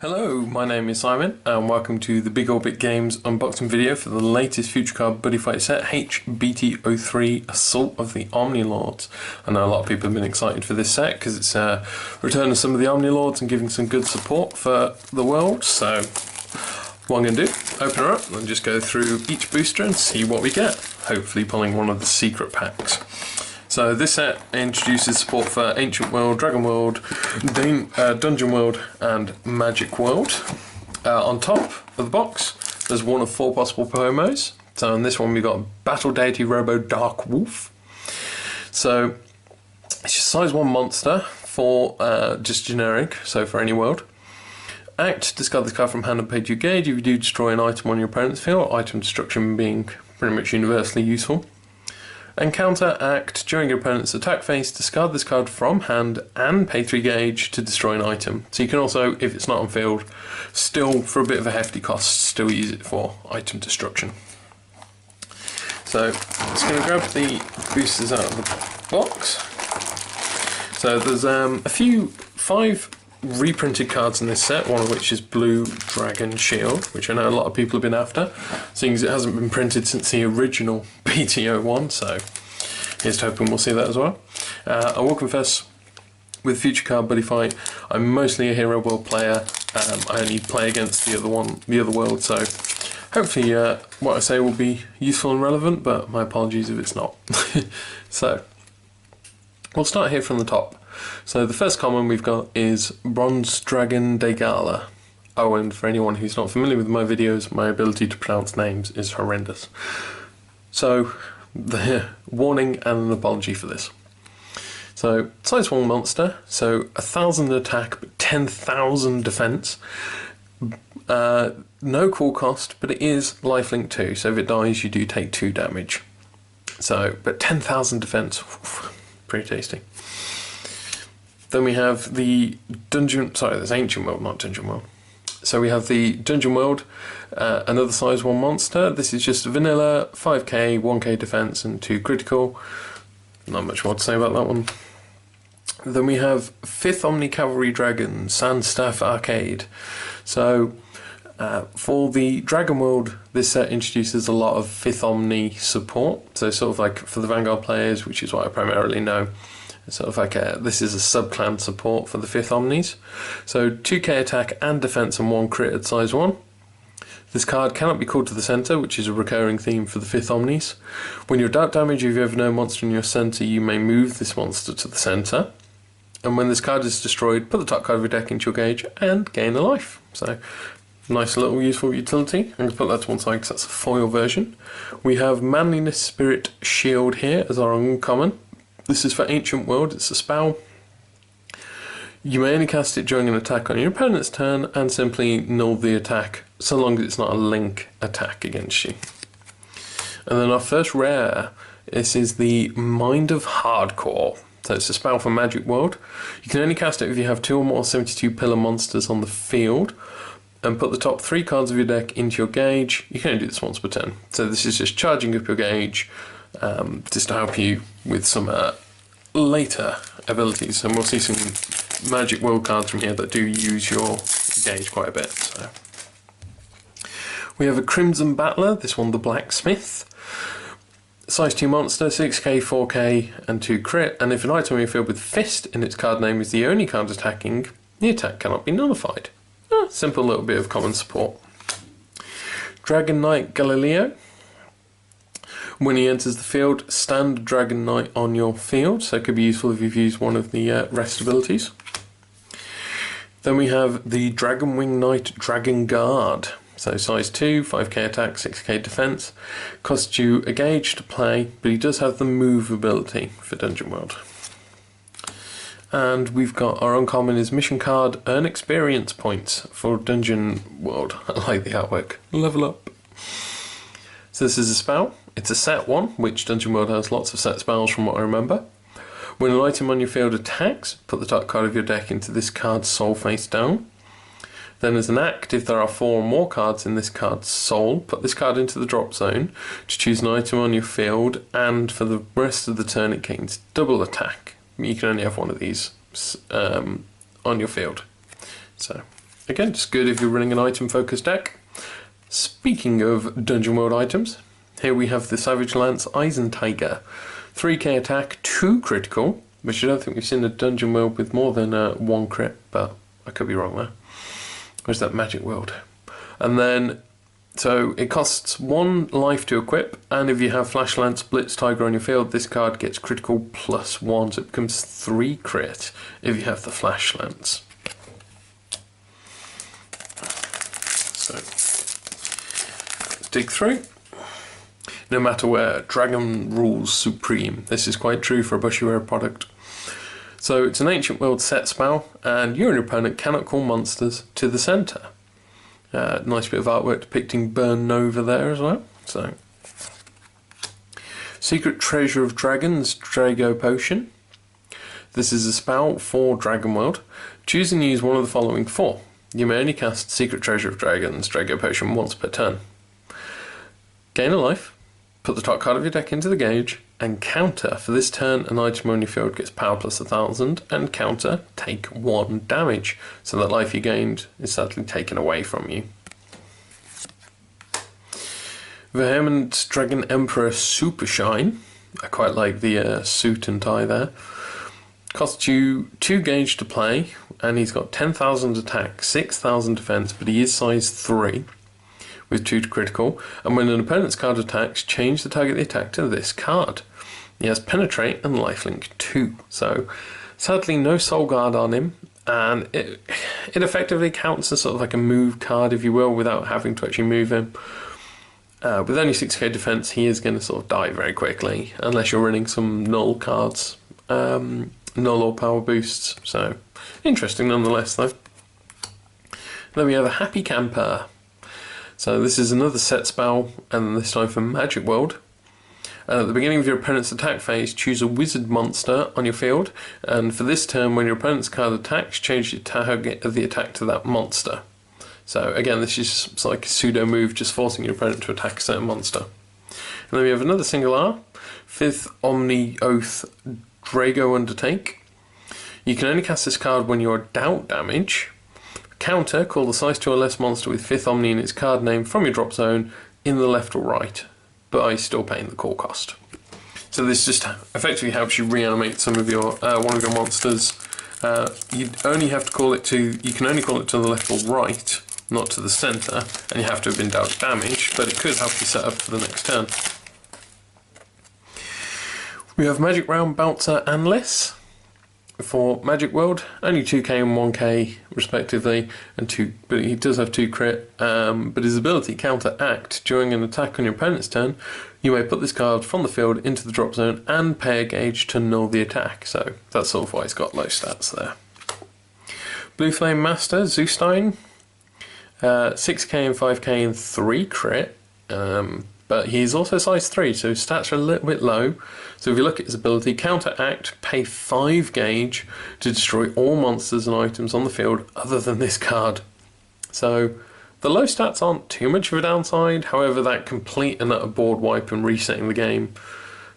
Hello, my name is Simon and welcome to the Big Orbit Games unboxing video for the latest Future Card Buddyfight set, H-BT03 Assault of the Omni Lords. I know a lot of people have been excited for this set because it's a return of some of the Omni Lords and giving some good support for the world. So what I'm going to do, open her up and just go through each booster and see what we get, hopefully pulling one of the secret packs. So this set introduces support for Ancient World, Dragon World, Dungeon World and Magic World. On top of the box there's one of 4 possible promos. So in this one we've got Battle Deity Robo Dark Wolf. So it's just size 1 monster for just generic, so for any world. Act, discard this card from hand and pay to your gauge. If you do destroy an item on your opponent's field, item destruction being pretty much universally useful. And counter, act, during your opponent's attack phase, discard this card from hand and pay 3 gauge to destroy an item. So you can also, if it's not on field, still for a bit of a hefty cost, still use it for item destruction. So I'm just going to grab the boosters out of the box. So there's a few 5 reprinted cards in this set, one of which is Blue Dragon Shield, which I know a lot of people have been after, seeing as it hasn't been printed since the original BT01, so here's to hoping we'll see that as well. I will confess, with Future Card Buddyfight, I'm mostly a Hero World player. I only play against the other world, so hopefully what I say will be useful and relevant, but my apologies if it's not. So we'll start here from the top. So the first common we've got is Bronze Dragon de Gala. Oh, and for anyone who's not familiar with my videos, my ability to pronounce names is horrendous. So, the warning and an apology for this. So, size 1 monster, so 1,000 attack but 10,000 defense. No core cost, but it is lifelink 2, so if it dies you do take 2 damage. So, but 10,000 defense, pretty tasty. Then we have the that's Ancient World, not Dungeon World. So we have the Dungeon World, another size 1 monster. This is just vanilla, 5k, 1k defense and 2 critical. Not much more to say about that one. Then we have 5th Omni Cavalry Dragon, Sandstaff Arcade. So for the Dragon World, this set introduces a lot of 5th Omni support. So sort of like for the Vanguard players, which is what I primarily know. Sort of like this is a sub-clan support for the 5th Omnis. So 2k attack and defense and 1 crit at size 1. This card cannot be called to the center, which is a recurring theme for the 5th Omnis. When you're dealt damage, if you have no monster in your center, you may move this monster to the center. And when this card is destroyed, put the top card of your deck into your gauge and gain a life. So nice little useful utility. I'm going to put that to one side because that's a foil version. We have Manliness Spirit Shield here as our uncommon. This is for Ancient World, it's a spell. You may only cast it during an attack on your opponent's turn and simply null the attack, so long as it's not a link attack against you. And then our first rare, this is the Mind of Hardcore. So it's a spell for Magic World. You can only cast it if you have 2 or more 72 pillar monsters on the field, and put the top 3 cards of your deck into your gauge. You can only do this once per turn. So this is just charging up your gauge, just to help you with some later abilities, and we'll see some Magic World cards from here that do use your gauge quite a bit. So we have a Crimson Battler, this one the Blacksmith. Size 2 monster, 6k, 4k and 2 crit, and if an item you field with Fist in its card name is the only card attacking, the attack cannot be nullified. Simple little bit of common support. Dragon Knight Galileo. When he enters the field, stand Dragon Knight on your field, so it could be useful if you've used one of the rest abilities. Then we have the Dragon Wing Knight Dragon Guard, so size 2, 5k attack, 6k defense. Costs you a gauge to play, but he does have the move ability for Dungeon World. And we've got our uncommon is Mission Card, earn experience points for Dungeon World. I like the artwork. Level up. So this is a spell. It's a set 1, which Dungeon World has lots of set spells from what I remember. When an item on your field attacks, put the top card of your deck into this card's soul face down. Then as an act, if there are 4 or more cards in this card's soul, put this card into the drop zone to choose an item on your field, and for the rest of the turn it gains double attack. You can only have one of these on your field. So again, just good if you're running an item-focused deck. Speaking of Dungeon World items, here we have the Savage Lance Eisentiger. 3k attack, 2 critical, which I don't think we've seen a Dungeon World with more than 1 crit, but I could be wrong there. Where's that Magic World? And then, so it costs 1 life to equip, and if you have Flash Lance, Blitz Tiger on your field, this card gets critical +1, so it becomes 3 crit if you have the Flash Lance. So, let's dig through. No matter where, Dragon rules supreme. This is quite true for a Bushiware product. So it's an Ancient World set spell, and you and your opponent cannot call monsters to the centre. Nice bit of artwork depicting Burn Nova there as well. So, Secret Treasure of Dragons, Drago Potion. This is a spell for Dragon World. Choose and use one of the following 4. You may only cast Secret Treasure of Dragons, Drago Potion once per turn. Gain a life. Put the top card of your deck into the gauge, and counter. For this turn, an item on your field gets power +1000, and counter, take 1 damage. So that life you gained is sadly taken away from you. Vehement Dragon Emperor Super Shine. I quite like the suit and tie there. Costs you 2 gauge to play, and he's got 10,000 attack, 6,000 defense, but he is size 3. With 2 to critical, and when an opponent's card attacks, change the target of the attack to this card. He has Penetrate and Lifelink 2, so sadly no Soul Guard on him, and it effectively counts as sort of like a move card, if you will, without having to actually move him. With only 6k defense, he is going to sort of die very quickly, unless you're running some null cards, null or power boosts, so interesting nonetheless though. Then we have a Happy Camper. So this is another set spell, and this time for Magic World. At the beginning of your opponent's attack phase, choose a wizard monster on your field, and for this turn, when your opponent's card attacks, change the target of the attack to that monster. So again, this is just like a pseudo move, just forcing your opponent to attack a certain monster. And then we have another single R, 5th Omni Oath Drago Undertake. You can only cast this card when you're doubt damage. Counter, call the size 2 or less monster with 5th Omni in its card name from your drop zone in the left or right, but still paying the call cost. So this just effectively helps you reanimate some of your one of your monsters. You only have to call it to, you can only call it to the left or right, not to the centre, and you have to have been dealt damage, but it could help you set up for the next turn. We have Magic Realm Bouncer and Liss. For Magic World, only 2k and 1k respectively, and 2. But he does have 2 crit. But his ability Counteract during an attack on your opponent's turn, you may put this card from the field into the drop zone and pay a gauge to null the attack. So that's sort of why he's got low stats there. Blue Flame Master Zustine, 6k and 5k and 3 crit. But he's also size 3, so his stats are a little bit low. So if you look at his ability, Counteract, pay 5 gauge to destroy all monsters and items on the field other than this card. So the low stats aren't too much of a downside, however that complete and utter board wipe and resetting the game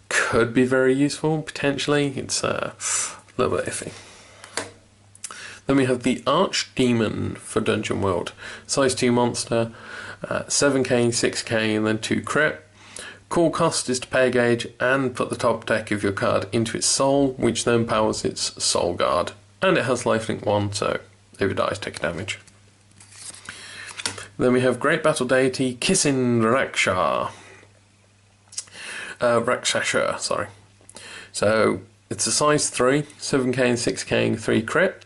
could be very useful, potentially. It's a little bit iffy. Then we have the Archdemon for Dungeon World. Size 2 monster, 7k, 6k and then 2 crit. Call cost is to pay a gauge and put the top deck of your card into its soul, which then powers its Soul Guard. And it has lifelink 1, so if it dies, take damage. Then we have Great Battle Deity Kissin Rakshasha. Sorry. So it's a size 3, 7k and 6k and 3 crit.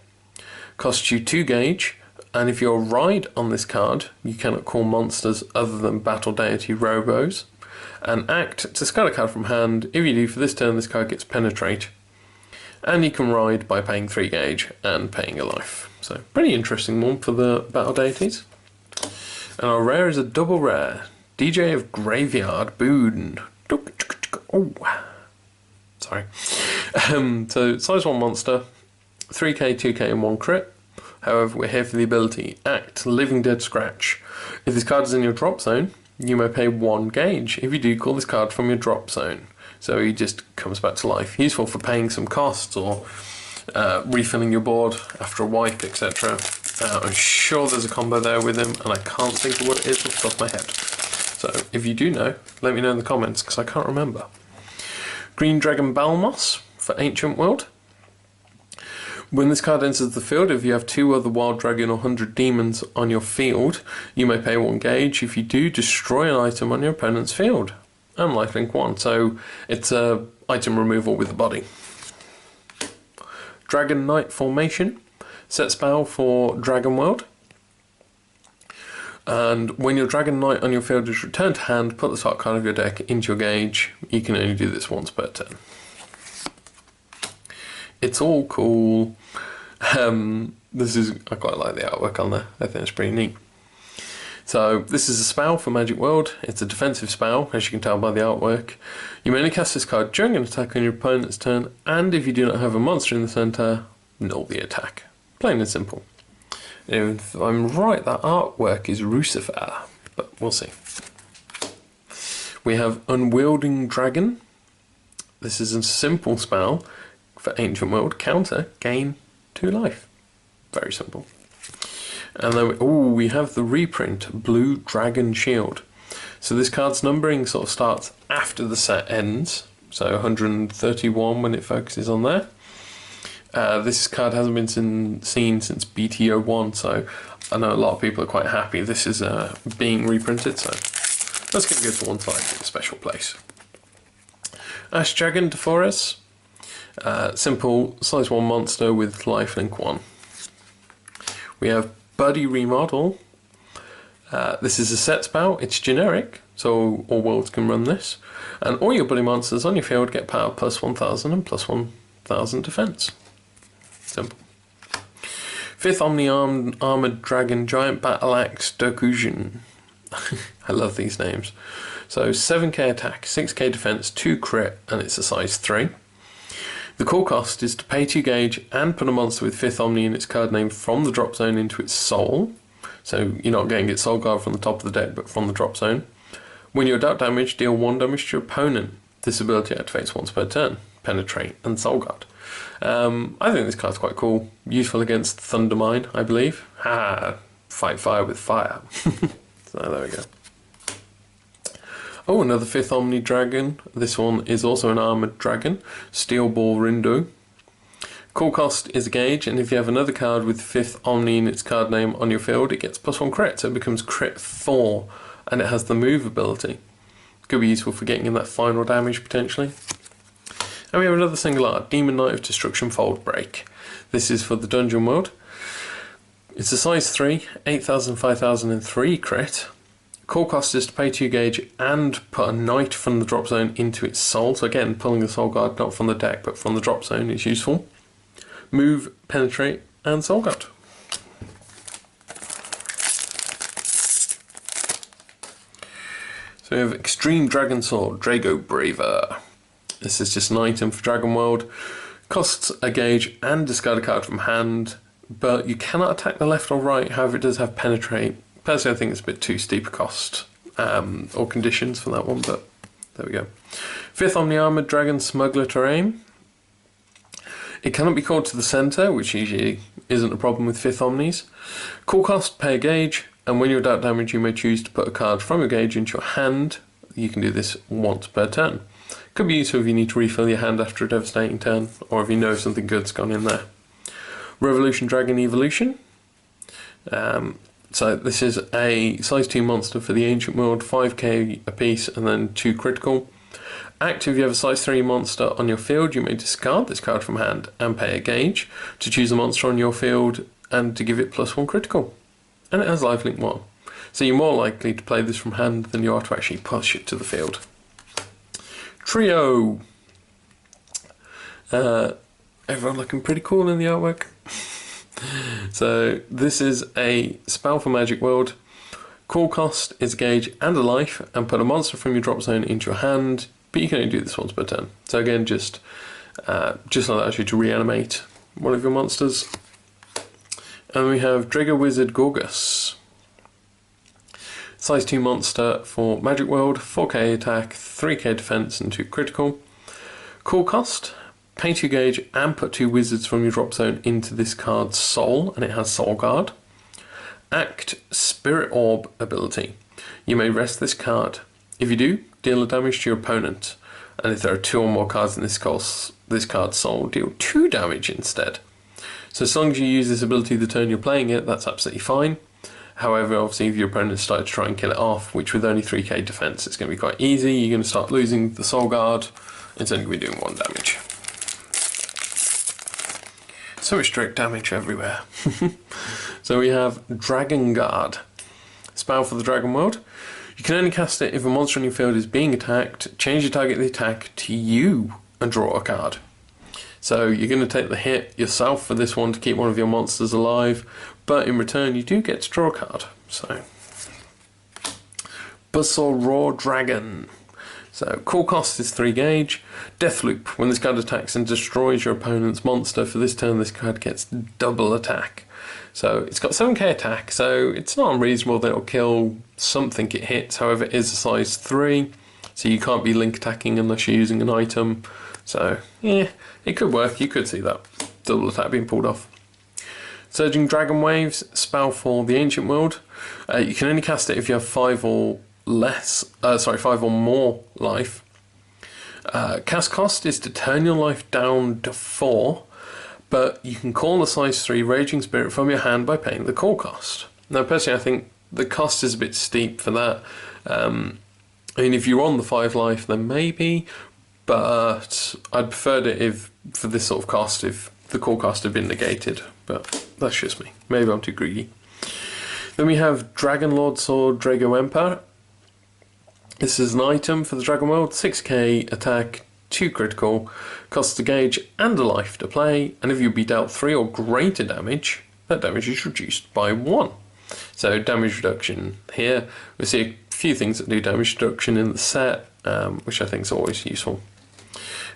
Costs you 2 gauge. And if you're Ride on this card, you cannot call monsters other than Battle Deity Robos. And Act to discard a card from hand. If you do, for this turn, this card gets Penetrate. And you can Ride by paying 3 gauge and paying a life. So, pretty interesting one for the Battle Deities. And our rare is a double rare. DJ of Graveyard Boon. Oh, sorry. So, size 1 monster, 3k, 2k and 1 crit. However, we're here for the ability Act, Living Dead Scratch. If this card is in your drop zone, you may pay 1 gauge. If you do, call this card from your drop zone. So he just comes back to life. Useful for paying some costs or refilling your board after a wipe, etc. I'm sure there's a combo there with him, and I can't think of what it is off the top of my head. So if you do know, let me know in the comments, because I can't remember. Green Dragon Balmos for Ancient World. When this card enters the field, if you have 2 other Wild Dragon or 100 Demons on your field, you may pay 1 gauge. If you do, destroy an item on your opponent's field. And lifelink 1, so it's a item removal with the body. Dragon Knight Formation. Set spell for Dragon World. And when your Dragon Knight on your field is returned to hand, put the top card of your deck into your gauge. You can only do this once per turn. It's all cool. I quite like the artwork on there. I think it's pretty neat. So this is a spell for Magic World. It's a defensive spell, as you can tell by the artwork. You may only cast this card during an attack on your opponent's turn, and if you do not have a monster in the center, null the attack. Plain and simple. If I'm right, that artwork is Lucifer, but we'll see. We have Unwielding Dragon. This is a simple spell for Ancient World. Counter, gain 2 life. Very simple. And then we have the reprint, Blue Dragon Shield. So this card's numbering sort of starts after the set ends, so 131 when it focuses on there. This card hasn't been seen since BT01, so I know a lot of people are quite happy this is being reprinted, so that's going to go to one side in a special place. Ash Dragon DeForest. Simple size 1 monster with lifelink 1. We have Buddy Remodel. This is a set spell. It's generic, so all worlds can run this. And all your Buddy monsters on your field get power plus 1000 and plus 1000 defense. Simple. 5th Omni Armored Dragon Giant Battle Axe Dokujin. I love these names. So 7k attack, 6k defense, 2 crit, and it's a size 3. The core cost is to pay 2 gauge and put a monster with 5th Omni in its card name from the drop zone into its soul. So you're not getting its soul guard from the top of the deck, but from the drop zone. When you adapt damage, deal 1 damage to your opponent. This ability activates once per turn. Penetrate and soul guard. I think this card's quite cool. Useful against Thundermine, I believe. Fight fire with fire. So there we go. Oh, another 5th Omni Dragon. This one is also an Armoured Dragon. Steel Ball Rindu. Core cost is a gauge, and if you have another card with 5th Omni in its card name on your field, it gets +1 crit, so it becomes crit 4, and it has the move ability. Could be useful for getting in that final damage, potentially. And we have another single art, Demon Knight of Destruction Fold Break. This is for the Dungeon World. It's a size 3, 8000, 5000 and 3 crit. Core cost is to pay 2 gauge and put a knight from the drop zone into its soul. So again, pulling the soul guard not from the deck but from the drop zone is useful. Move, penetrate, and soul guard. So we have Extreme Dragon Sword, Drago Braver. This is just an item for Dragon World. Costs a gauge and discard a card from hand, but you cannot attack the left or right. However, it does have penetrate. Personally, I think it's a bit too steep a cost or conditions for that one, but there we go. 5th Omni Armoured Dragon Smuggler Terrain. It cannot be called to the centre, which usually isn't a problem with 5th Omnis. Core cost, pay a gauge, and when you adapt damage, you may choose to put a card from your gauge into your hand. You can do this once per turn. Could be useful if you need to refill your hand after a devastating turn, or if you know something good's gone in there. Revolution Dragon Evolution. So this is a size 2 monster for the Ancient World, 5k a piece and then 2 critical. Active, you have a size 3 monster on your field, you may discard this card from hand and pay a gauge to choose a monster on your field and to give it +1 critical. And it has lifelink 1. So you're more likely to play this from hand than you are to actually push it to the field. Trio. Everyone looking pretty cool in the artwork. So this is a spell for Magic World. Core cost is a gauge and a life, and put a monster from your drop zone into your hand, but you can only do this once per turn. So again, just allows you to reanimate one of your monsters. And we have Drago Wizard Gorgus. Size 2 monster for Magic World, 4k attack, 3k defense and 2 critical. Core cost, pay 2 gauge and put 2 wizards from your drop zone into this card's soul, and it has soul guard. Act Spirit Orb ability. You may rest this card. If you do, deal a damage to your opponent. And if there are 2 or more cards in this card's soul, deal 2 damage instead. So as long as you use this ability the turn you're playing it, that's absolutely fine. However, obviously if your opponent starts to try and kill it off, which with only 3k defense, it's going to be quite easy. You're going to start losing the soul guard. It's only going to be doing 1 damage. So much direct damage everywhere. So we have Dragon Guard. Spell for the Dragon World. You can only cast it if a monster on your field is being attacked. Change the target of the attack to you and draw a card. So you're going to take the hit yourself for this one to keep one of your monsters alive, but in return you do get to draw a card. So Buzzsaw Raw Dragon. So core cost is 3 gauge. Death Loop. When this card attacks and destroys your opponent's monster for this turn, this card gets double attack. So it's got 7k attack, so it's not unreasonable that it'll kill something it hits. However, it is a size 3, so you can't be link attacking unless you're using an item. So yeah, it could work. You could see that double attack being pulled off. Surging Dragon Waves. Spell for the Ancient World. You can only cast it if you have 5 or more life. Cast cost is to turn your life down to 4, but you can call the size 3 Raging Spirit from your hand by paying the call cost. Now personally I think the cost is a bit steep for that. I mean if you're on the 5 life then maybe, but I'd preferred it if for this sort of cost if the call cost had been negated, but that's just me. Maybe I'm too greedy. Then we have Dragon Lord Sword Drago Empire. This is an item for the Dragon World, 6k attack, 2 critical, costs a gauge and a life to play, and if you be dealt 3 or greater damage, that damage is reduced by 1. So damage reduction here. We see a few things that do damage reduction in the set, which I think is always useful.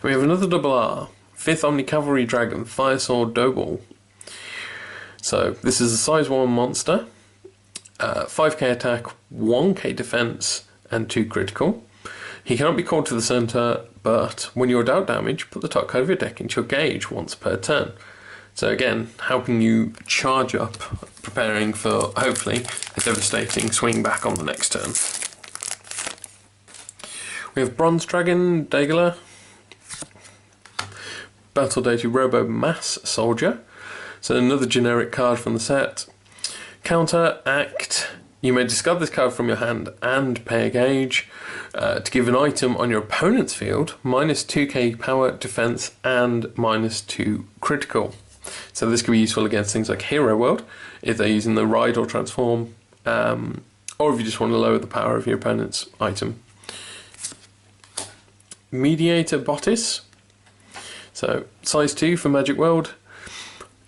We have another double R, 5th Omni Cavalry Dragon, Fire Sword Doble. So this is a size 1 monster, 5k attack, 1k defense, and 2 critical. He cannot be called to the center, but when you're dealt damage, put the top card of your deck into your gauge once per turn. So again, helping you charge up, preparing for, hopefully, a devastating swing back on the next turn. We have Bronze Dragon Daigler, Battle Dated Robo Mass Soldier. So another generic card from the set. Counter, Act. You may discard this card from your hand and pay a gauge to give an item on your opponent's field minus 2k power, defense, and minus 2 critical. So this can be useful against things like Hero World if they're using the Ride or Transform, or if you just want to lower the power of your opponent's item. Mediator Bottis. So size 2 for Magic World.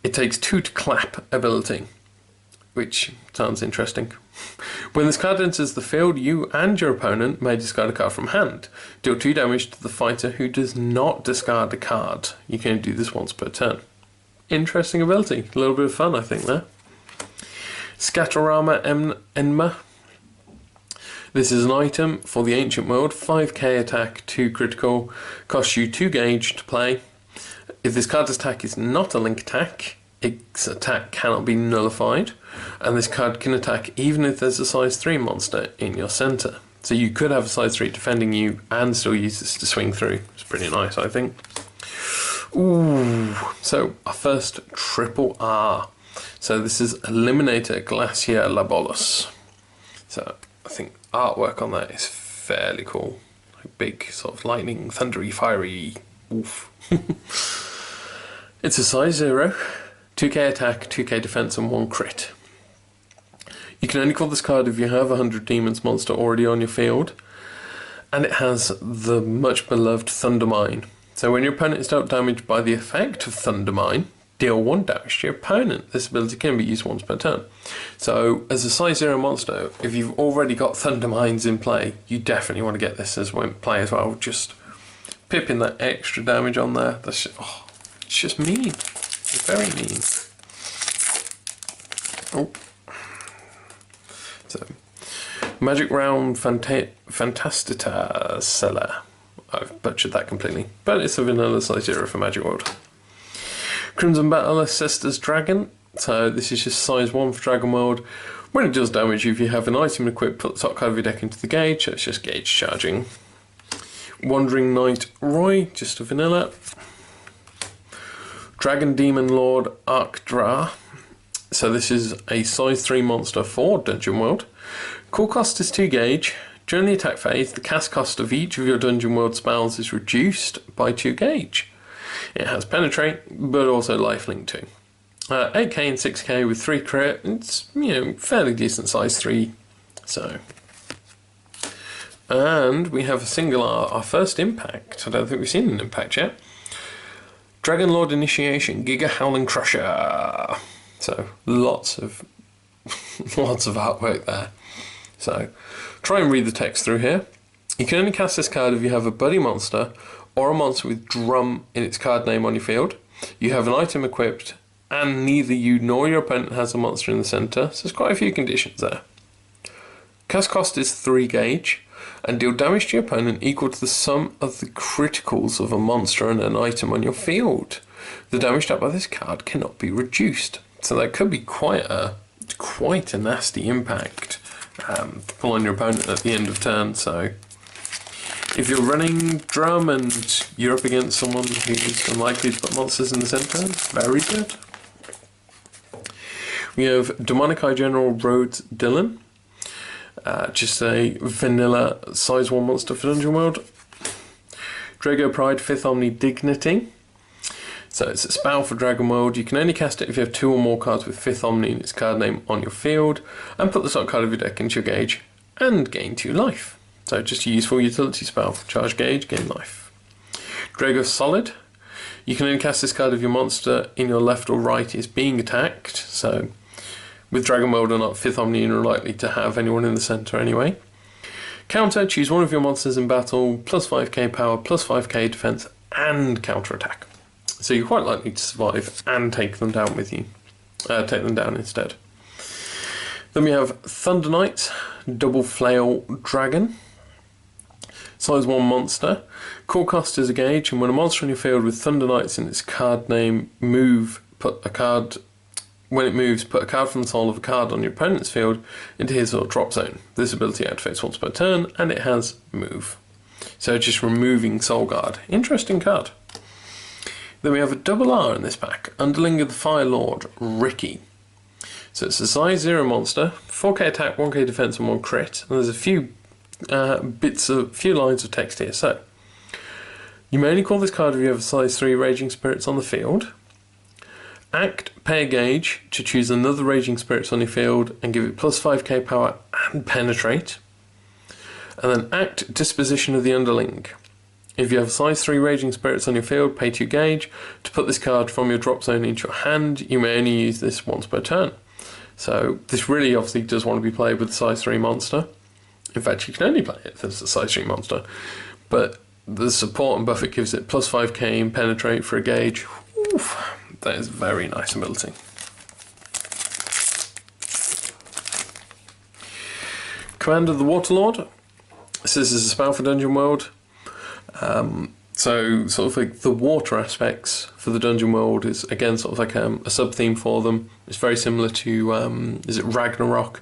It takes 2 to clap ability, which sounds interesting. When this card enters the field, you and your opponent may discard a card from hand. Deal 2 damage to the fighter who does not discard a card. You can do this once per turn. Interesting ability. A little bit of fun, I think, there. Scatterama Enma. This is an item for the Ancient World. 5k attack, 2 critical. Costs you 2 gauge to play. If this card's attack is not a link attack, its attack cannot be nullified, and this card can attack even if there's a size 3 monster in your centre. So you could have a size 3 defending you and still use this to swing through. It's pretty nice, I think. Ooh, so our first triple R. So this is Eliminator Glacier Labolos. So I think artwork on that is fairly cool. Like big sort of lightning, thundery, fiery. Oof. It's a size 0. 2k attack, 2k defense, and 1 crit. You can only call this card if you have a 100 Demons monster already on your field, and it has the much beloved Thundermine. So when your opponent is dealt damage by the effect of Thundermine, deal 1 damage to your opponent. This ability can be used once per turn. So as a size 0 monster, if you've already got Thundermines in play, you definitely want to get this as play as well. Just pipping that extra damage on there. That's just, oh, it's just mean. It's very mean. Oh. So, Magic Realm Fantastita Seller. I've butchered that completely, but it's a vanilla size 0 for Magic World. Crimson Battle Ancestors Dragon. So this is just size 1 for Dragon World. When it does damage, if you have an item equipped, put the top card of your deck into the gauge, so it's just gauge charging. Wandering Knight Roy, just a vanilla. Dragon Demon Lord Arkdra. So this is a size 3 monster for Dungeon World. Core cost is 2 gauge. During the attack phase, the cast cost of each of your Dungeon World spells is reduced by 2 gauge. It has Penetrate, but also Lifelink too. 8k and 6k with 3 crit. It's, you know, fairly decent size 3. So, and we have a single our first impact. I don't think we've seen an impact yet. Dragon Lord Initiation, Giga Howling Crusher. So lots of artwork there. So try and read the text through here. You can only cast this card if you have a buddy monster or a monster with drum in its card name on your field. You have an item equipped, and neither you nor your opponent has a monster in the centre, so there's quite a few conditions there. Cast cost is 3 gauge, and deal damage to your opponent equal to the sum of the criticals of a monster and an item on your field. The damage dealt by this card cannot be reduced, so that could be quite a nasty impact to pull on your opponent at the end of turn. So if you're running drum and you're up against someone who's unlikely to put monsters in the centre, very good. We have Demonic Eye General Rhodes Dillon, just a vanilla size 1 monster for Dungeon World. Drago Pride 5th Omni Dignity. So it's a spell for Dragon World. You can only cast it if you have 2 or more cards with 5th Omni in its card name on your field, and put the top card of your deck into your gauge and gain 2 life. So just a useful utility spell. Charge gauge, gain life. Drago Solid. You can only cast this card if your monster in your left or right is being attacked. So with Dragon World or not, 5th Omni, you're likely to have anyone in the centre anyway. Counter, choose one of your monsters in battle, plus 5k power, plus 5k defense, and counter attack. So you're quite likely to survive and take them down with you. Take them down instead. Then we have Thunder Knight, Double Flail Dragon. Size 1 monster. Core cost is a gauge, and when a monster on your field with Thunder Knights in its card name when it moves, put a card from the soul of a card on your opponent's field into his or drop zone. This ability activates once per turn, and it has move. So just removing Soul Guard. Interesting card. Then we have a double R in this pack, Underling of the Fire Lord, Ricky. So it's a size 0 monster, 4k attack, 1k defense, and 1 crit. And there's a few lines of text here. So you may only call this card if you have a size 3 Raging Spirits on the field. Act, pay a gauge to choose another Raging Spirits on your field and give it plus 5k power and penetrate. And then act, Disposition of the Underling. If you have a size 3 Raging Spirits on your field, pay 2 gauge to put this card from your drop zone into your hand. You may only use this once per turn. So this really obviously does want to be played with a size 3 monster. In fact, you can only play it if it's a size 3 monster. But the support and buff it gives it plus 5k and penetrate for a gauge. Oof, that is a very nice ability. Command of the Waterlord. This is a spell for Dungeon World. So sort of like the water aspects for the Dungeon World is again sort of like a sub-theme for them. It's very similar to, is it Ragnarok?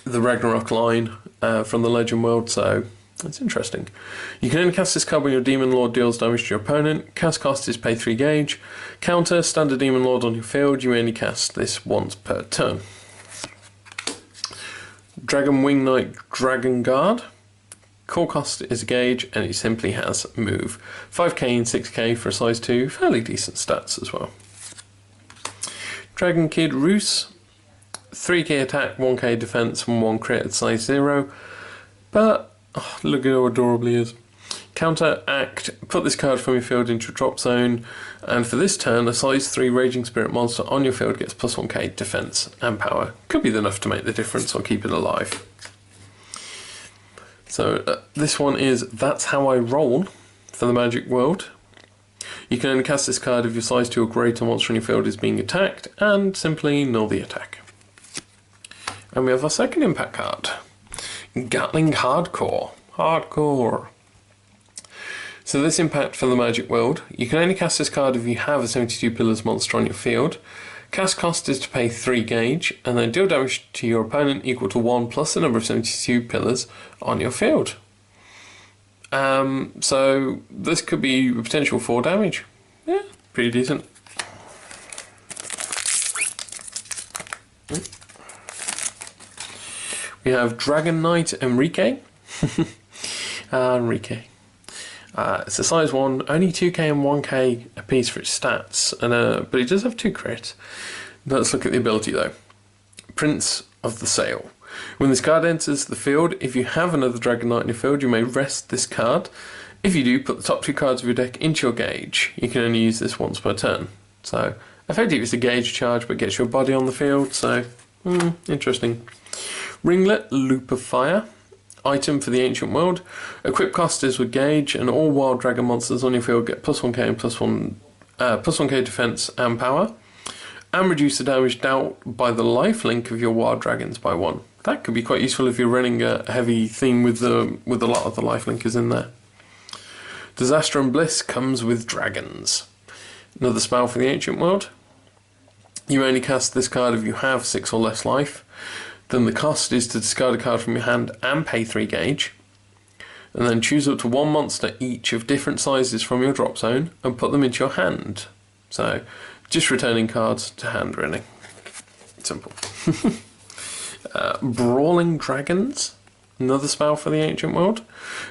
The Ragnarok line from the Legend World, so it's interesting. You can only cast this card when your Demon Lord deals damage to your opponent. Cast cost is pay 3 gauge. Counter, standard Demon Lord on your field, you only cast this once per turn. Dragon Wing Knight Dragon Guard. Core cost is a gauge, and it simply has move. 5k and 6k for a size 2, fairly decent stats as well. Dragon Kid Roos. 3k attack, 1k defense, and 1 crit at size 0. But, oh, look at how adorable he is. Counter, act, put this card from your field into your drop zone, and for this turn, a size 3 Raging Spirit monster on your field gets plus 1k defense and power. Could be enough to make the difference or keep it alive. So this one is That's How I Roll for the Magic World. You can only cast this card if your size 2 or greater monster on your field is being attacked, and simply null the attack. And we have our second impact card, Gatling Hardcore. Hardcore. So this impact for the Magic World, you can only cast this card if you have a 72 Pillars monster on your field. Cast cost is to pay 3 gauge, and then deal damage to your opponent equal to 1 plus the number of 72 pillars on your field. So this could be a potential 4 damage. Yeah, pretty decent. We have Dragon Knight Enrique. Enrique. It's a size 1, only 2k and 1k a piece for its stats, and but it does have 2 crit. Let's look at the ability though. Prince of the Sail. When this card enters the field, if you have another Dragon Knight in your field, you may rest this card. If you do, put the top 2 cards of your deck into your gauge. You can only use this once per turn. So, effectively it's a gauge charge, but gets your body on the field, so, interesting. Ringlet, Loop of Fire. Item for the Ancient World. Equip cost is with gauge, and all wild dragon monsters on your field get plus 1k and plus 1k defense and power. And reduce the damage dealt by the lifelink of your wild dragons by 1. That could be quite useful if you're running a heavy theme with a lot of the lifelinkers in there. Disaster and Bliss comes with dragons. Another spell for the Ancient World. You only cast this card if you have 6 or less life. Then the cost is to discard a card from your hand and pay 3 gauge. And then choose up to 1 monster each of different sizes from your drop zone and put them into your hand. So, just returning cards to hand, really. Simple. Brawling Dragons. Another spell for the Ancient World.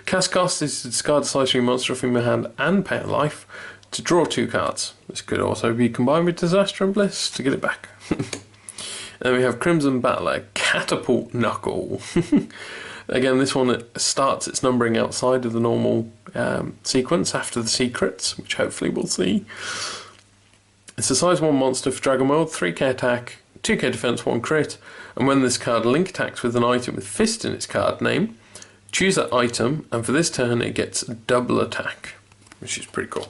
Cast cost is to discard a size 3 monster from your hand and pay a life to draw 2 cards. This could also be combined with Disaster and Bliss to get it back. Then we have Crimson Battler, Catapult Knuckle. Again, this one starts its numbering outside of the normal sequence after the secrets, which hopefully we'll see. It's a size 1 monster for Dragon World, 3k attack, 2k defense, 1 crit, and when this card link attacks with an item with fist in its card name, choose that item, and for this turn it gets double attack, which is pretty cool.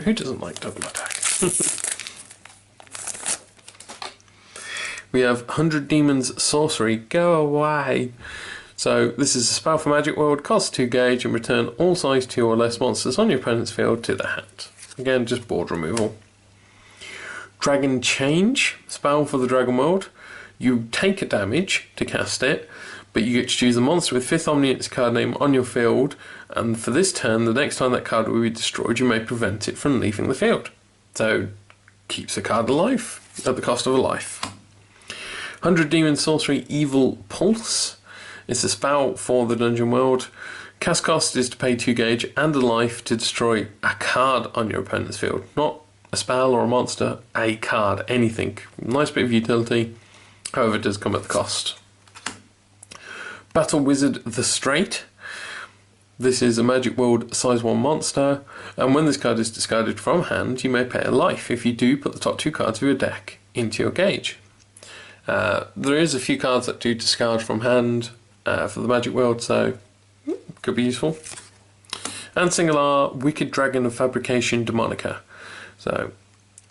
Who doesn't like double attack? We have 100 Demons Sorcery, go away. So this is a spell for Magic World, costs 2 gauge, and return all size 2 or less monsters on your opponent's field to the hand. Again, just board removal. Dragon Change, spell for the Dragon World. You take a damage to cast it, but you get to choose a monster with 5th Omni in its card name on your field, and for this turn, the next time that card will be destroyed, you may prevent it from leaving the field. So, keeps the card alive at the cost of a life. 100 Demon Sorcery, Evil Pulse. It's a spell for the Dungeon World. Cast cost is to pay 2 gauge and a life to destroy a card on your opponent's field. Not a spell or a monster, a card, anything. Nice bit of utility, however it does come at the cost. Battle Wizard the Straight. This is a Magic World size 1 monster, and when this card is discarded from hand, you may pay a life. If you do, put the top 2 cards of your deck into your gauge. There is a few cards that do discard from hand for the Magic World, so could be useful. And Singular, Wicked Dragon of Fabrication Demonica. So,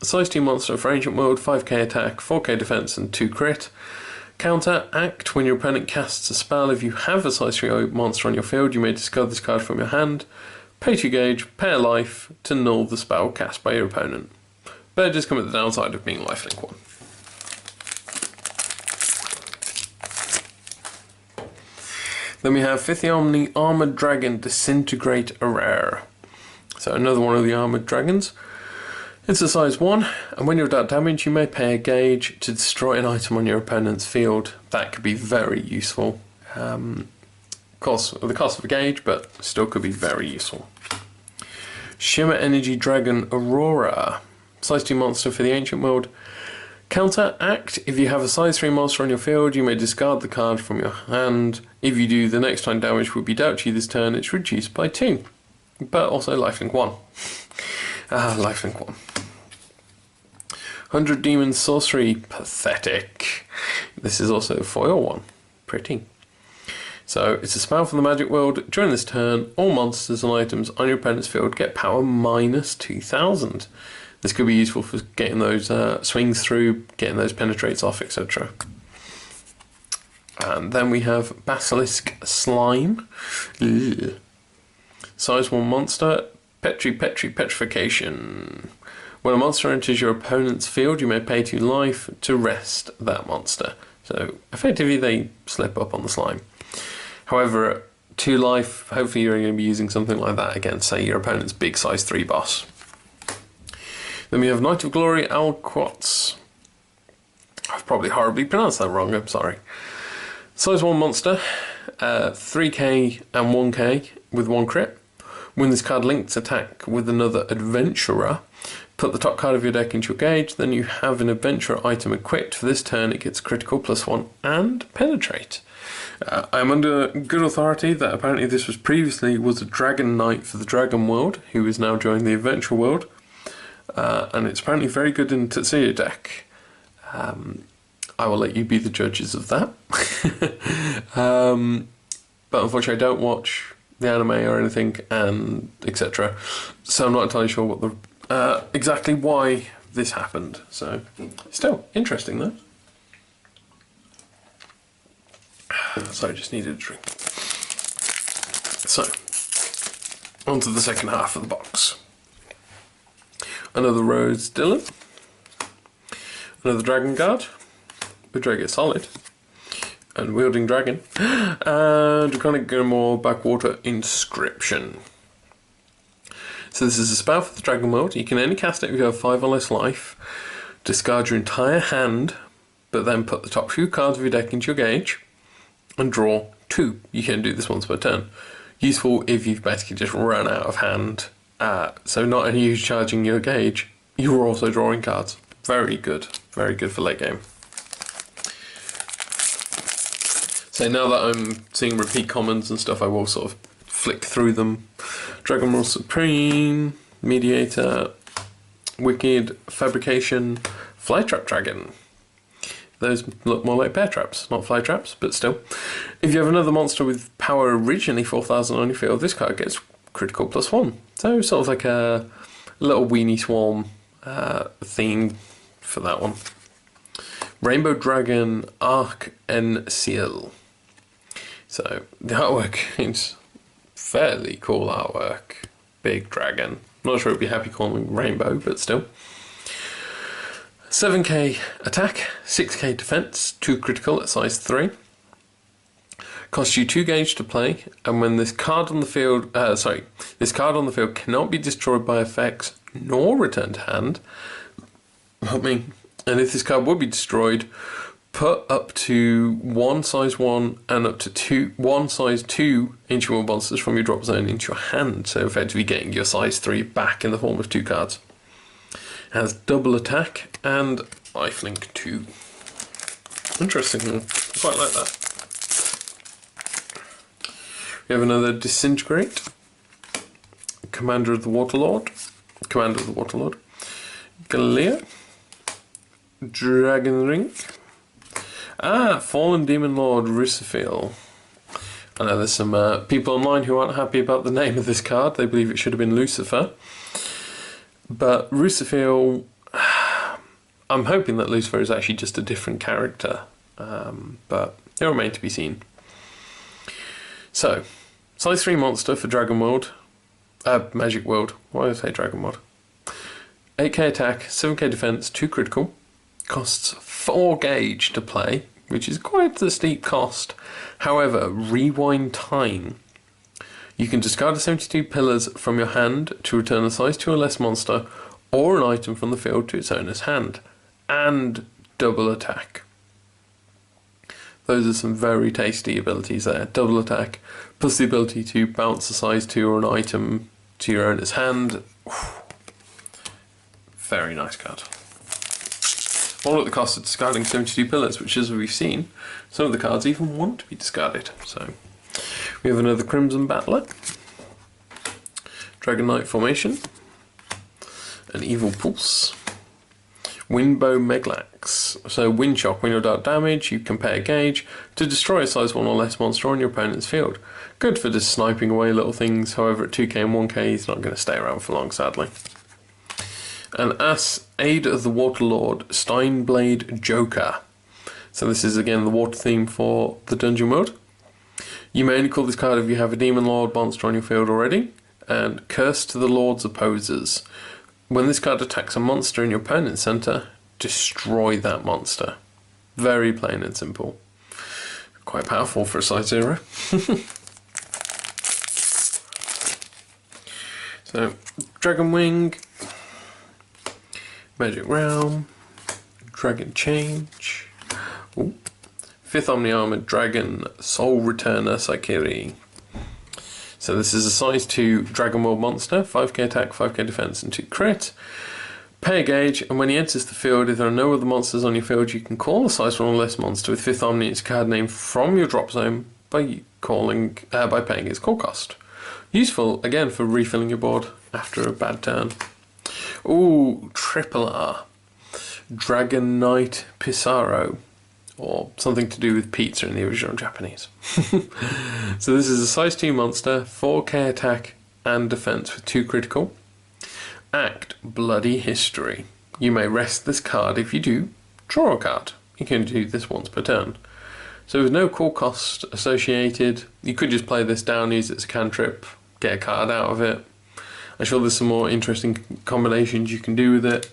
a size 2 monster for Ancient World, 5k attack, 4k defense, and 2 crit. Counter, act when your opponent casts a spell. If you have a size 3 monster on your field, you may discard this card from your hand, pay 2 gauge, pay a life to null the spell cast by your opponent. But it does come at the downside of being lifelink 1. Then we have 5th Omni Armoured Dragon Disintegrate a Rare. So another one of the Armoured Dragons. It's a size 1, and when you're dealt damage, you may pay a gauge to destroy an item on your opponent's field. That could be very useful. Of course, the cost of a gauge, but still could be very useful. Shimmer Energy Dragon Aurora. Size 2 monster for the Ancient World. Counter, act. If you have a size 3 monster on your field, you may discard the card from your hand. If you do, the next time damage will be dealt to you this turn, it's reduced by 2. But also lifelink 1. Lifelink 1. 100 Demon Sorcery, pathetic. This is also a foil one. Pretty. So, it's a spell from the Magic World. During this turn, all monsters and items on your opponent's field get power minus 2000. This could be useful for getting those swings through, getting those penetrates off, etc. And then we have Basilisk Slime. Ugh. Size 1 monster, Petrification. When a monster enters your opponent's field, you may pay 2 life to rest that monster. So effectively they slip up on the slime. However, at 2 life, hopefully you're going to be using something like that against, say, your opponent's big size 3 boss. Then we have Knight of Glory Alquots. I've probably horribly pronounced that wrong, I'm sorry. Size 1 monster, 3k and 1k with 1 crit. When this card links attack with another adventurer, put the top card of your deck into your gauge, then you have an adventurer item equipped. For this turn it gets critical +1 and penetrate. I'm under good authority that apparently this was previously a Dragon Knight for the Dragon World, who is now joining the Adventure World, and it's apparently very good in Tetsuya deck. I will let you be the judges of that. But unfortunately I don't watch the anime or anything, and etc. So I'm not entirely sure what the exactly why this happened. So still interesting though. So I just needed a drink. So on to the second half of the box. Another Rose Dillon. Another Dragon Guard with Dragger Solid and Wielding Dragon, and Draconic Gilmore Backwater Inscription. So this is a spell for the Dragon World. You can only cast it if you have 5 or less life. Discard your entire hand, but then put the top few cards of your deck into your gauge and draw 2. You can do this once per turn. Useful if you've basically just run out of hand. So not only are you charging your gauge, you're also drawing cards. Very good for late game. So now that I'm seeing repeat commons and stuff, I will sort of flick through them. Dragon Roll Supreme, Mediator, Wicked, Fabrication, Flytrap Dragon. Those look more like bear traps, not fly traps, but still. If you have another monster with power originally 4,000 on your field, this card gets critical +1. So sort of like a little weenie swarm theme for that one. Rainbow Dragon Arc and Seal. So the artwork is fairly cool artwork. Big dragon. Not sure I'd be happy calling it rainbow, but still. 7k attack, 6k defense, 2 critical at size 3. Costs you 2 gauge to play, and when this card on the field, this card on the field cannot be destroyed by effects nor returned to hand. And if this card would be destroyed, put up to 1 size 1 and up to 1 size 2 ancient world monsters from your drop zone into your hand, so effectively getting your size 3 back in the form of 2 cards. It has double attack and lifelink 2. Interesting, quite like that. We have another Disintegrate, Commander of the Waterlord, Galea, Dragon Ring. Fallen Demon Lord Rusifil. I know there's some people online who aren't happy about the name of this card. They believe it should have been Lucifer. But Rusifil, I'm hoping that Lucifer is actually just a different character. But it remains to be seen. So, size 3 monster for Dragon World. Magic World. Why did I say Dragon World? 8k attack, 7k defense, 2 critical. Costs 4 gauge to play, which is quite a steep cost. However, rewind time. You can discard the 72 pillars from your hand to return a size 2 or less monster or an item from the field to its owner's hand. And double attack. Those are some very tasty abilities there. Double attack, plus the ability to bounce a size 2 or an item to your owner's hand. Very nice card. All at the cost of discarding 72 pillars, which, as we've seen, some of the cards even want to be discarded. So we have another Crimson Battler, Dragon Knight Formation, an Evil Pulse, Windbow Meglax. So Wind Shock, when you're dealt damage, you can pay a gauge to destroy a size 1 or less monster on your opponent's field. Good for just sniping away little things, however at 2k and 1k he's not going to stay around for long, sadly. And Aid of the Waterlord, Steinblade Joker. So this is again the water theme for the Dungeon World. You may only call this card if you have a Demon Lord monster on your field already. And Curse to the Lord's Opposers. when this card attacks a monster in your opponent's center, destroy that monster. Very plain and simple. Quite powerful for a size 0. So, Dragon Wing, Magic Realm, Dragon Change, ooh, 5th Omni Armored Dragon, Soul Returner Saikiri. So this is a size 2 Dragon World monster, 5k attack, 5k defense and 2 crit. Pay a gauge, and when he enters the field, if there are no other monsters on your field, you can call a size 1 or less monster with 5th Omni its card name from your drop zone by paying its call cost. Useful, again, for refilling your board after a bad turn. Ooh, triple R. Dragon Knight Pissarro. Or something to do with pizza in the original Japanese. So this is a size 2 monster, 4k attack and defense with 2 critical. Act Bloody History. You may rest this card. If you do, draw a card. You can do this once per turn. So there's no call cost associated. You could just play this down, use it as a cantrip, get a card out of it. I'm sure there's some more interesting combinations you can do with it.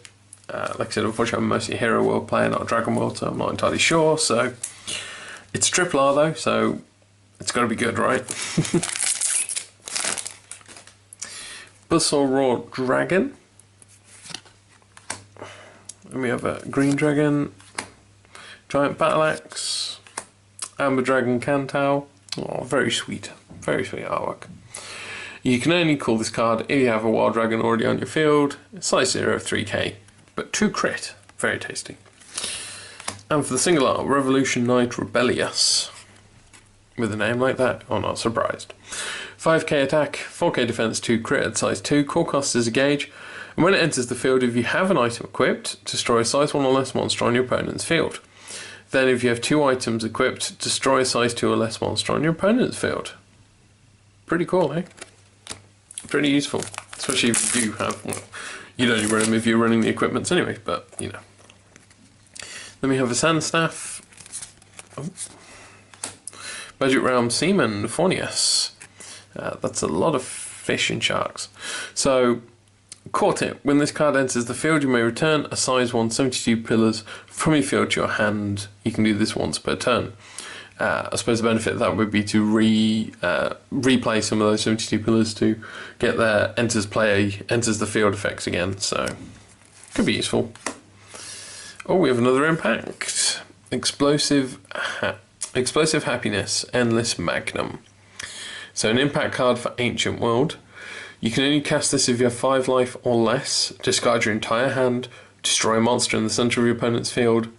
Like I said, unfortunately I'm mostly a Hero World player, not a Dragon World, so I'm not entirely sure. So it's triple R though, so it's got to be good, right? Buzzsaw Raw Dragon. And we have a Green Dragon, Giant Battle Axe, Amber Dragon Cantau. Oh, very sweet artwork. You can only call this card if you have a Wild Dragon already on your field. Size 0, 3k, but 2 crit. Very tasty. And for the single art, Revolution Knight Rebellious. With a name like that, I'm not surprised. 5k attack, 4k defense, 2 crit at size 2. Core cost is a gauge. And when it enters the field, if you have an item equipped, destroy a size 1 or less monster on your opponent's field. Then if you have 2 items equipped, destroy a size 2 or less monster on your opponent's field. Pretty cool, eh? Pretty useful. Especially if you do have, well, you'd only run them if you're running the equipments anyway, but, you know. Then we have a Sand Staff. Oh. Magic Realm Seaman Phornius. That's a lot of fish and sharks. So, core tip, when this card enters the field, you may return a size 1 72 pillars from your field to your hand. You can do this once per turn. I suppose the benefit of that would be to replay some of those 72 pillars to get their enters the field effects again, so could be useful. Oh, we have another impact. Explosive Happiness, Endless Magnum. So an impact card for Ancient World. You can only cast this if you have 5 life or less, discard your entire hand, destroy a monster in the center of your opponent's field,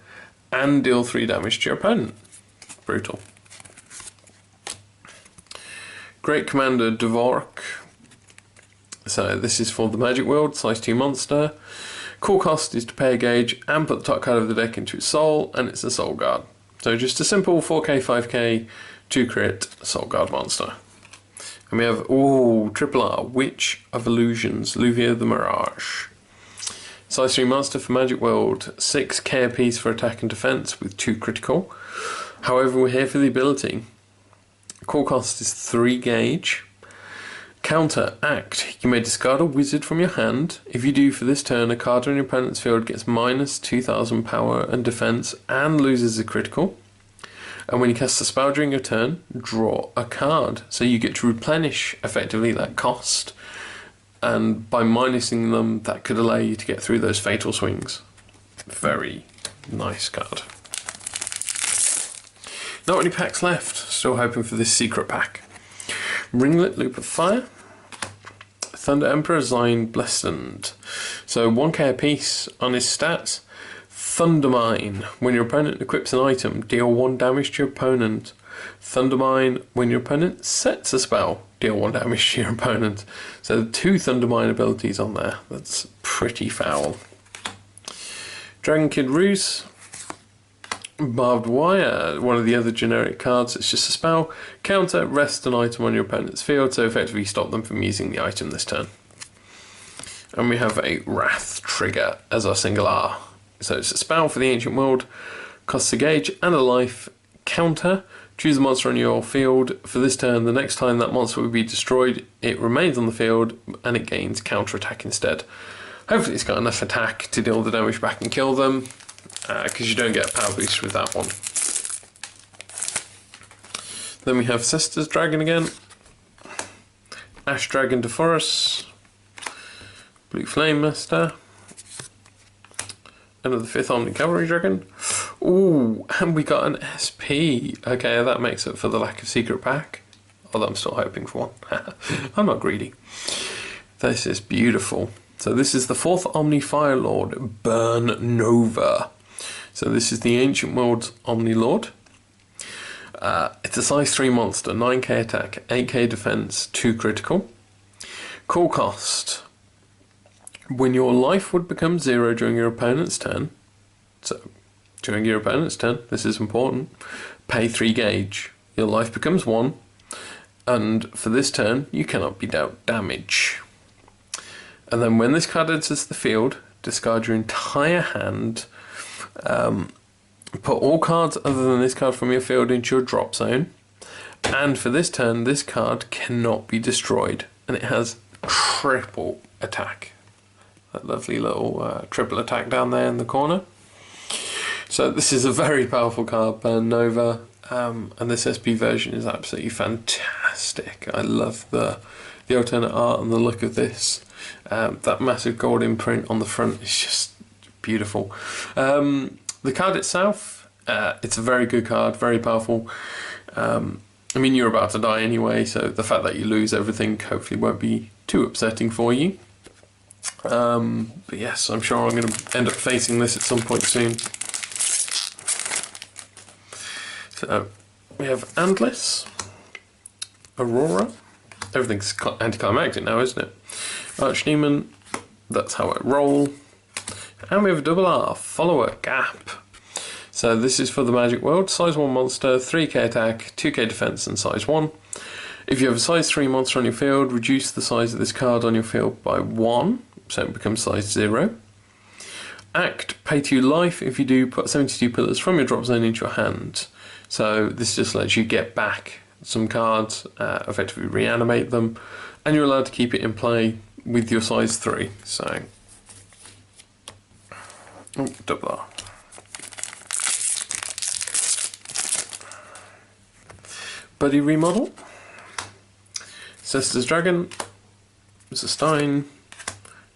and deal 3 damage to your opponent. Brutal. Great Commander Dvork. So this is for the Magic World, size 2 monster. Core cost is to pay a gauge and put the top card of the deck into its soul, and it's a Soul Guard. So just a simple 4k, 5k, 2 crit Soul Guard monster. And we have, ooh, triple R, Witch of Illusions, Luvia the Mirage. Size 3 monster for Magic World, 6k apiece for attack and defense with 2 critical. However, we're here for the ability. Core cost is 3 gauge. Counter, act. You may discard a wizard from your hand. If you do, for this turn, a card on your opponent's field gets minus 2000 power and defense and loses a critical. And when you cast a spell during your turn, draw a card. So you get to replenish, effectively, that cost. And by minusing them, that could allow you to get through those fatal swings. Very nice card. Not any packs left. Still hoping for this secret pack. Ringlet, Loop of Fire. Thunder Emperor, Zine Blessed. So 1k apiece on his stats. Thundermine. When your opponent equips an item, deal 1 damage to your opponent. Thundermine. When your opponent sets a spell, deal 1 damage to your opponent. So 2 Thundermine abilities on there. That's pretty foul. Dragon Kid Ruse. Barbed Wire, one of the other generic cards. It's just a spell. Counter, rest an item on your opponent's field, so effectively stop them from using the item this turn. And we have a Wrath Trigger as our single R. So it's a spell for the Ancient World, costs a gauge and a life. Counter, choose a monster on your field. For this turn, the next time that monster will be destroyed, it remains on the field and it gains counter attack instead. Hopefully it's got enough attack to deal the damage back and kill them, because you don't get a power boost with that one. Then we have Sister's Dragon again, Ash Dragon DeForest, Blue Flame Master, another 5th Omni Cavalry Dragon. Ooh, and we got an SP. Okay, that makes up for the lack of secret pack. Although I'm still hoping for one. I'm not greedy. This is beautiful. So this is the 4th Omni Fire Lord, Burn Nova. So this is the Ancient World's Omni Lord. It's a size 3 monster, 9k attack, 8k defense, 2 critical. Core cost. When your life would become 0 during your opponent's turn, so during your opponent's turn, this is important, pay 3 gauge. Your life becomes 1, and for this turn, you cannot be dealt damage. And then when this card enters the field, discard your entire hand, put all cards other than this card from your field into your drop zone, and for this turn, this card cannot be destroyed, and it has triple attack. That lovely little triple attack down there in the corner. So this is a very powerful card, Burn Nova, and this SP version is absolutely fantastic. I love the alternate art and the look of this. That massive gold imprint on the front is just beautiful. The card itself, it's a very good card, very powerful. I mean, you're about to die anyway, so the fact that you lose everything hopefully won't be too upsetting for you. But yes, I'm sure I'm going to end up facing this at some point soon. So we have Antlis, Aurora. Everything's anticlimactic now, isn't it? Archdemon, that's how I roll. And we have a double R, Follower Gap. So this is for the Magic World, size 1 monster, 3k attack, 2k defense and size 1. If you have a size 3 monster on your field, reduce the size of this card on your field by 1, so it becomes size 0. Act, pay 2 life. If you do, put 72 pillars from your drop zone into your hand. So this just lets you get back some cards, effectively reanimate them, and you're allowed to keep it in play with your size 3. So, double R. Buddy Remodel, Sister's Dragon, Stein,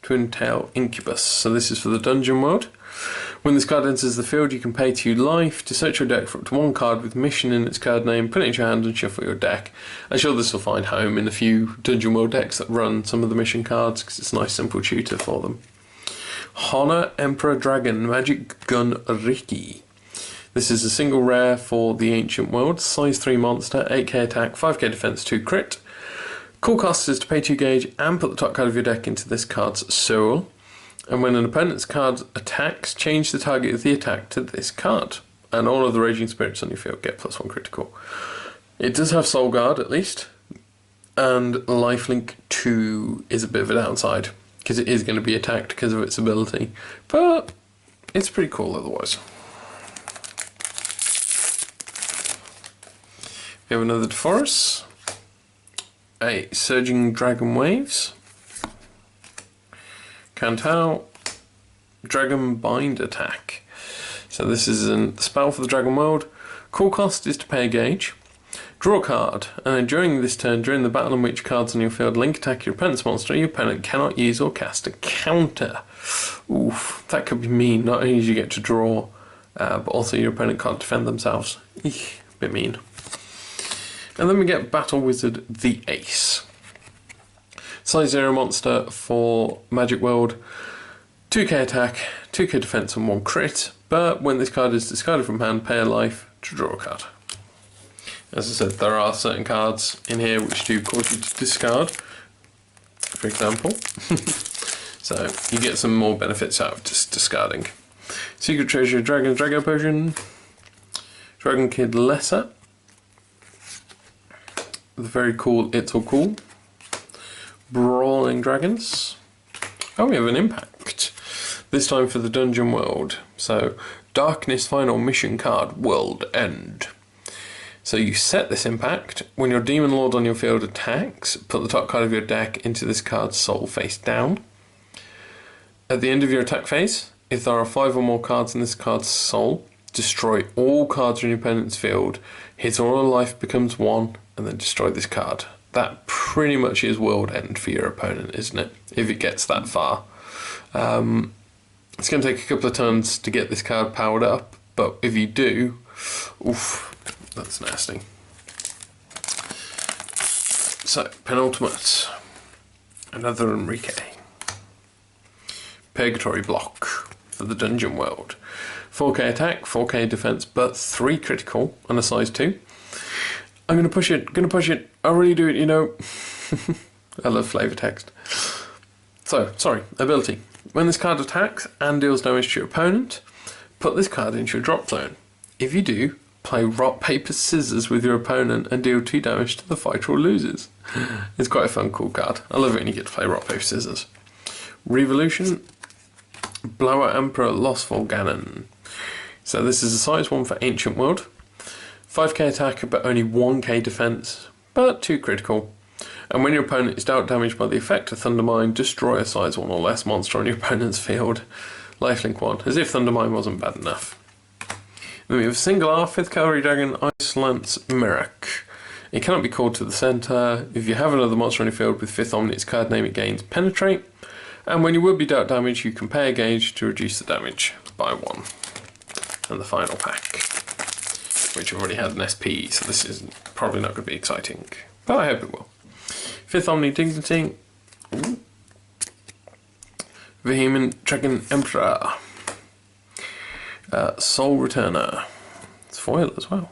Twin Tail Incubus. So this is for the Dungeon World. When this card enters the field, you can pay 2 life to search your deck for up to 1 card with mission in its card name, put it into your hand and shuffle your deck. I'm sure this will find home in a few Dungeon World decks that run some of the mission cards, because it's a nice simple tutor for them. Honor Emperor Dragon, Magic Gun Riki. This is a single rare for the Ancient World, size 3 monster, 8k attack, 5k defense, 2 crit. Cool cost is to pay 2 gauge and put the top card of your deck into this card's soul. And when an opponent's card attacks, change the target of the attack to this card. And all of the Raging Spirits on your field get +1 critical. It does have Soul Guard at least. And Lifelink 2 is a bit of a downside, because it is going to be attacked because of its ability. But it's pretty cool otherwise. We have another DeForest. A Surging Dragon Waves. Cantao, Dragon Bind Attack. So this is a spell for the Dragon World. Core cost is to pay a gauge. Draw a card, and then during this turn, during the battle in which cards on your field link attack your opponent's monster, your opponent cannot use or cast a counter. Oof, that could be mean. Not only do you get to draw, but also your opponent can't defend themselves. Eek, bit mean. And then we get Battle Wizard the Ace. Size 0 monster for Magic World, 2k attack, 2k defense and 1 crit, but when this card is discarded from hand, pay a life to draw a card. As I said, there are certain cards in here which do cause you to discard, for example. So you get some more benefits out of just discarding. Secret Treasure, Dragon Potion, Dragon Kid Lesser, the very cool It's All Cool, Brawling Dragons. Oh, we have an impact. This time for the Dungeon World. So, Darkness Final Mission card, World End. So you set this impact. When your Demon Lord on your field attacks, put the top card of your deck into this card's soul face down. At the end of your attack phase, if there are 5 or more cards in this card's soul, destroy all cards in your opponent's field, hit all life becomes 1, and then destroy this card. That pretty much is world end for your opponent, isn't it? If it gets that far. It's going to take a couple of turns to get this card powered up, but if you do, oof, that's nasty. So, penultimate. Another Enrique. Purgatory block for the dungeon world. 4k attack, 4k defense, but 3 critical on a size 2. I'm gonna push it, I'll really do it, you know. I love flavor text. So, sorry, ability. When this card attacks and deals damage to your opponent, put this card into your drop zone. If you do, play rock, paper, scissors with your opponent and deal 2 damage to the fighter or losers. It's quite a fun, cool card. I love it when you get to play rock, paper, scissors. Revolution, Blower Emperor Lostful Ganon. So this is a size 1 for Ancient World. 5k attack but only 1k defense, but 2 critical. And when your opponent is dealt damage by the effect of Thundermine, destroy a size 1 or less monster on your opponent's field. Lifelink 1, as if Thundermine wasn't bad enough. Then we have Single R, 5th Cavalry Dragon, Ice Lance Merak. It cannot be called to the centre. If you have another monster on your field with 5th Omni, its card name, it gains Penetrate. And when you will be dealt damage, you can pay a gauge to reduce the damage by 1. And the final pack, which I've already had an SP, so this is probably not going to be exciting, but I hope it will. 5th Omni Dignity. Ooh. Vehement Dragon Emperor. Soul Returner. It's foil as well.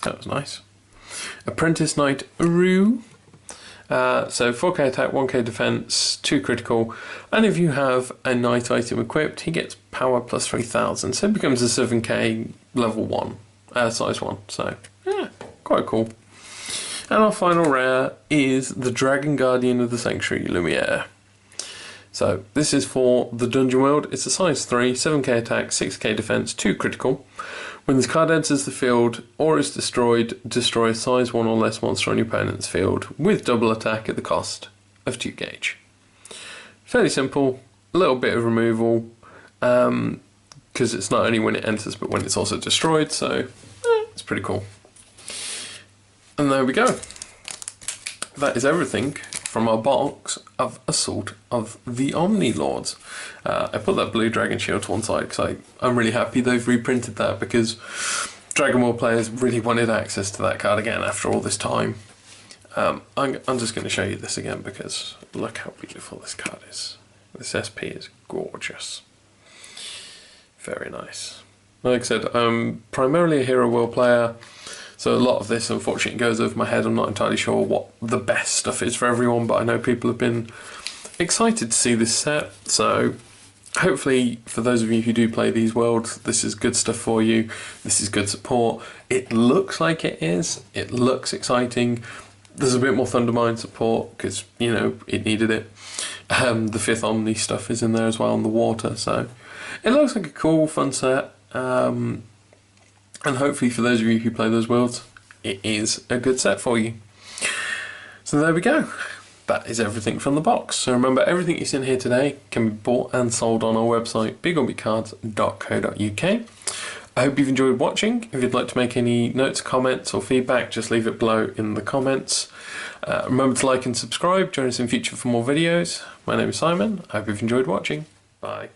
That was nice. Apprentice Knight Uru. So 4k attack, 1k defense, 2 critical, and if you have a knight item equipped, he gets power plus 3000, so it becomes a 7k level 1, size 1, so yeah, quite cool. And our final rare is the Dragon Guardian of the Sanctuary, Lumiere. So this is for the Dungeon World. It's a size 3, 7k attack, 6k defense, 2 critical. When this card enters the field or is destroyed, destroy a size 1 or less monster on your opponent's field with double attack at the cost of 2 gauge. Fairly simple, a little bit of removal, because it's not only when it enters but when it's also destroyed, so it's pretty cool. And there we go. That is everything from our box of Assault of the Omni Lords. I put that blue Dragon Shield to one side because I'm really happy they've reprinted that, because Dragon Ball players really wanted access to that card again after all this time. I'm just going to show you this again because look how beautiful this card is. This SP is gorgeous. Very nice. Like I said, I'm primarily a Hero World player, so a lot of this unfortunately goes over my head. I'm not entirely sure what the best stuff is for everyone, but I know people have been excited to see this set, so hopefully for those of you who do play these worlds, this is good stuff for you. This is good support. It looks like it is. It looks exciting. There's a bit more Thundermine support because, you know, it needed it. The 5th Omni stuff is in there as well on the water, so it looks like a cool, fun set. And hopefully for those of you who play those worlds, it is a good set for you. So there we go. That is everything from the box. So remember, everything you've seen here today can be bought and sold on our website, bigorbitcards.co.uk. I hope you've enjoyed watching. If you'd like to make any notes, comments or feedback, just leave it below in the comments. Remember to like and subscribe. Join us in future for more videos. My name is Simon. I hope you've enjoyed watching. Bye.